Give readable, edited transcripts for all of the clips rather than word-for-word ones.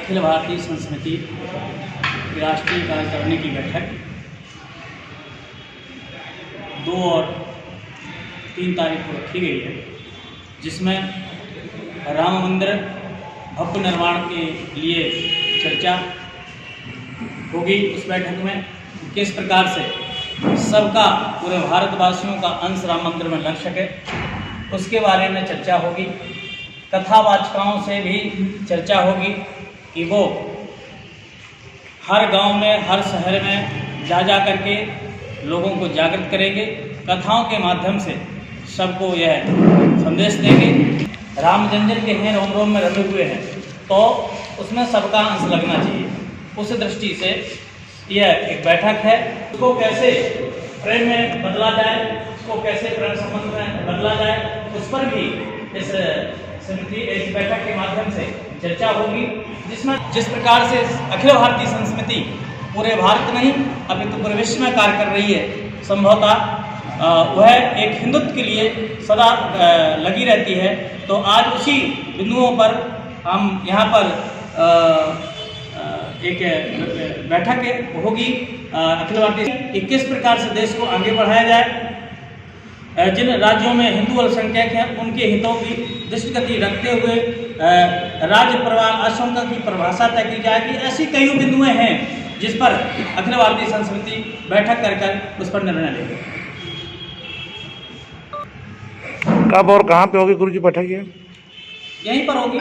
अखिल भारतीय संत समिति की राष्ट्रीय कार्यकारिणी की बैठक 2 और 3 तारीख को रखी गई है, जिसमें राम मंदिर भव्य निर्माण के लिए चर्चा होगी। उस बैठक में किस प्रकार से सबका, पूरे भारतवासियों का अंश राम मंदिर में लग सके, उसके बारे में चर्चा होगी। कथावाचकों से भी चर्चा होगी कि वो हर गांव में, हर शहर में जा करके लोगों को जागृत करेंगे। कथाओं के माध्यम से सबको यह संदेश देंगे। राम जंजन के हैं, रोम रोम में रमे हुए हैं, तो उसमें सबका अंश लगना चाहिए। उस दृष्टि से यह एक बैठक है। उसको कैसे प्रेम में बदला जाए, उसको कैसे प्रेम संबंध में बदला जाए, उस पर भी इस बैठक के माध्यम से चर्चा होगी, जिसमें जिस प्रकार से अखिल भारतीय संत समिति पूरे भारत नहीं अपितु पूरे विश्व में कार्य कर रही है, संभवतः वह एक हिंदुत्व के लिए सदा लगी रहती है। तो आज उसी बिंदुओं पर हम यहाँ पर एक बैठक होगी अखिल भारतीय कि किस प्रकार से देश को आगे बढ़ाया जाए। जिन राज्यों में हिंदू अल्पसंख्यक हैं, उनके हितों की दृष्टिगति रखते हुए राज्य परिवार आशंका की परिभाषा तय की जाएगी। ऐसी कई बिंदुएं हैं जिस पर अखिल भारतीय संत समिति बैठक कर उस पर निर्णय लेगी। कब और कहाँ पे होगी गुरुजी बैठक? यहीं पर होगी,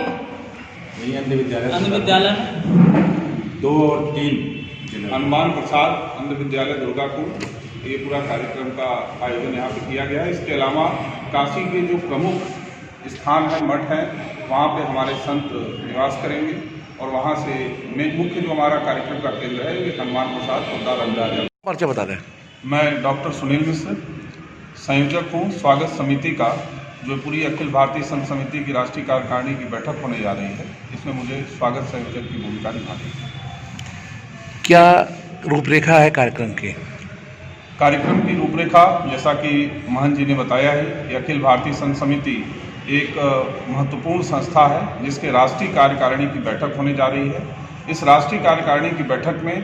अंध विद्यालय में 2 और 3 हनुमान प्रसाद अंध विद्यालय दुर्गापुर, ये पूरा कार्यक्रम का आयोजन यहाँ पे किया गया है। इसके अलावा काशी के जो प्रमुख स्थान है, मठ हैं, वहाँ पे हमारे संत निवास करेंगे और वहाँ से मुख्य जो हमारा कार्यक्रम का केंद्र है ये हनुमान प्रसाद पोद्दार अंदाजा। परिचय बता दें। मैं डॉक्टर सुनील मिश्र संयोजक हूँ स्वागत समिति का, जो पूरी अखिल भारतीय संत समिति की राष्ट्रीय कार्यकारिणी की बैठक होने जा रही है। इसमें मुझे स्वागत संयोजक की भूमिका निभानी है। क्या रूपरेखा है कार्यक्रम की? कार्यक्रम की रूपरेखा, जैसा कि महंत जी ने बताया है, कि अखिल भारतीय संत समिति एक महत्वपूर्ण संस्था है जिसके राष्ट्रीय कार्यकारिणी की बैठक होने जा रही है। इस राष्ट्रीय कार्यकारिणी की बैठक में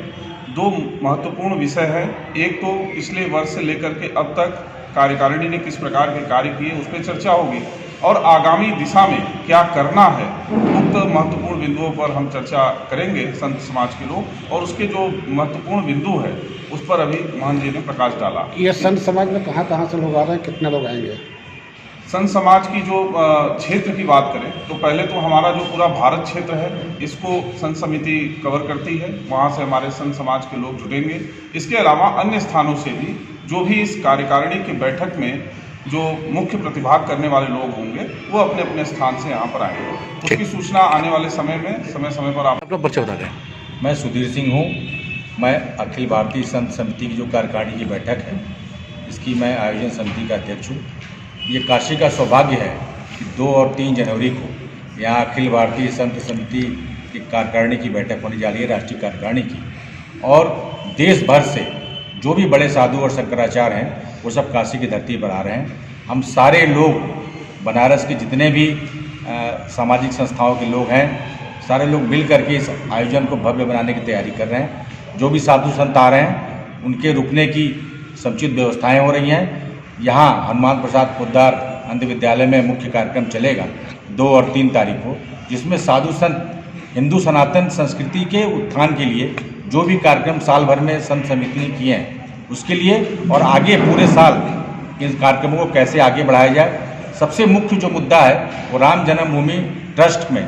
2 महत्वपूर्ण विषय हैं। एक तो पिछले वर्ष से लेकर के अब तक कार्यकारिणी ने किस प्रकार के कार्य किए, उस पर चर्चा होगी, और आगामी दिशा में क्या करना है, उक्त महत्वपूर्ण बिंदुओं पर हम चर्चा करेंगे संत समाज के लोग। और उसके जो महत्वपूर्ण बिंदु है उस पर अभी महंत जी ने प्रकाश डाला। ये संत समाज में कहाँ से लोग आ रहे हैं, कितने लोग आएंगे? संत समाज की जो क्षेत्र की बात करें तो पहले तो हमारा जो पूरा भारत क्षेत्र है इसको संत समिति कवर करती है, वहाँ से हमारे संत समाज के लोग जुड़ेंगे। इसके अलावा अन्य स्थानों से भी जो भी इस कार्यकारिणी की बैठक में जो मुख्य प्रतिभाग करने वाले लोग होंगे वो अपने अपने स्थान से यहाँ पर आएंगे। उसकी सूचना आने वाले समय में समय पर आप अपना परिचय बता दें। मैं सुधीर सिंह हूँ। मैं अखिल भारतीय संत समिति की जो कार्यकारिणी की बैठक है इसकी मैं आयोजन समिति का अध्यक्ष हूँ। ये काशी का सौभाग्य है कि 2 और 3 जनवरी को यहाँ अखिल भारतीय संत समिति की कार्यकारिणी की बैठक होने जा रही है, राष्ट्रीय कार्यकारिणी की। और देश भर से जो भी बड़े साधु और शंकराचार्य हैं वो सब काशी की धरती पर आ रहे हैं। हम सारे लोग, बनारस के जितने भी सामाजिक संस्थाओं के लोग हैं, सारे लोग मिल करके इस आयोजन को भव्य बनाने की तैयारी कर रहे हैं। जो भी साधु संत आ रहे हैं उनके रुकने की समुचित व्यवस्थाएं हो रही हैं। यहाँ हनुमान प्रसाद पोद्दार अंध विद्यालय में मुख्य कार्यक्रम चलेगा 2 और 3 तारीख को, जिसमें साधु संत हिंदू सनातन संस्कृति के उत्थान के लिए जो भी कार्यक्रम साल भर में संत समिति ने किए हैं उसके लिए, और आगे पूरे साल इन कार्यक्रमों को कैसे आगे बढ़ाया जाए। सबसे मुख्य जो मुद्दा है वो राम जन्मभूमि ट्रस्ट में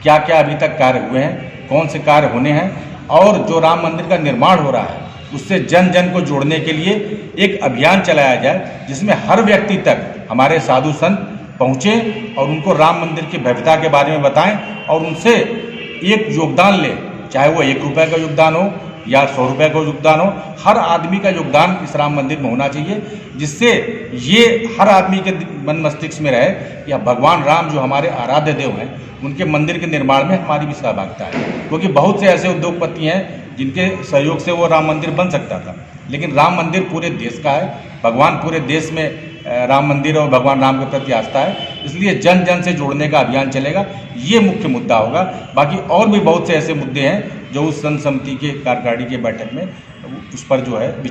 क्या क्या अभी तक कार्य हुए हैं, कौन से कार्य होने हैं, और जो राम मंदिर का निर्माण हो रहा है उससे जन जन को जोड़ने के लिए एक अभियान चलाया जाए, जिसमें हर व्यक्ति तक हमारे साधु संत पहुँचें और उनको राम मंदिर की भव्यता के बारे में बताएं और उनसे एक योगदान लें, चाहे वो 1 रुपये का योगदान हो या 100 रुपये का योगदान हो। हर आदमी का योगदान इस राम मंदिर में होना चाहिए, जिससे ये हर आदमी के मन मस्तिष्क में रहे कि भगवान राम जो हमारे आराध्य देव हैं उनके मंदिर के निर्माण में हमारी भी सहभागिता है। क्योंकि बहुत से ऐसे उद्योगपति हैं जिनके सहयोग से वो राम मंदिर बन सकता था, लेकिन राम मंदिर पूरे देश का है। भगवान पूरे देश में राम मंदिर और भगवान राम के प्रति आस्था है, इसलिए जन जन से जोड़ने का अभियान चलेगा। ये मुख्य मुद्दा होगा। बाकी और भी बहुत से ऐसे मुद्दे हैं जो उस संत समिति के कार्यकारिणी की बैठक में उस पर जो है विचार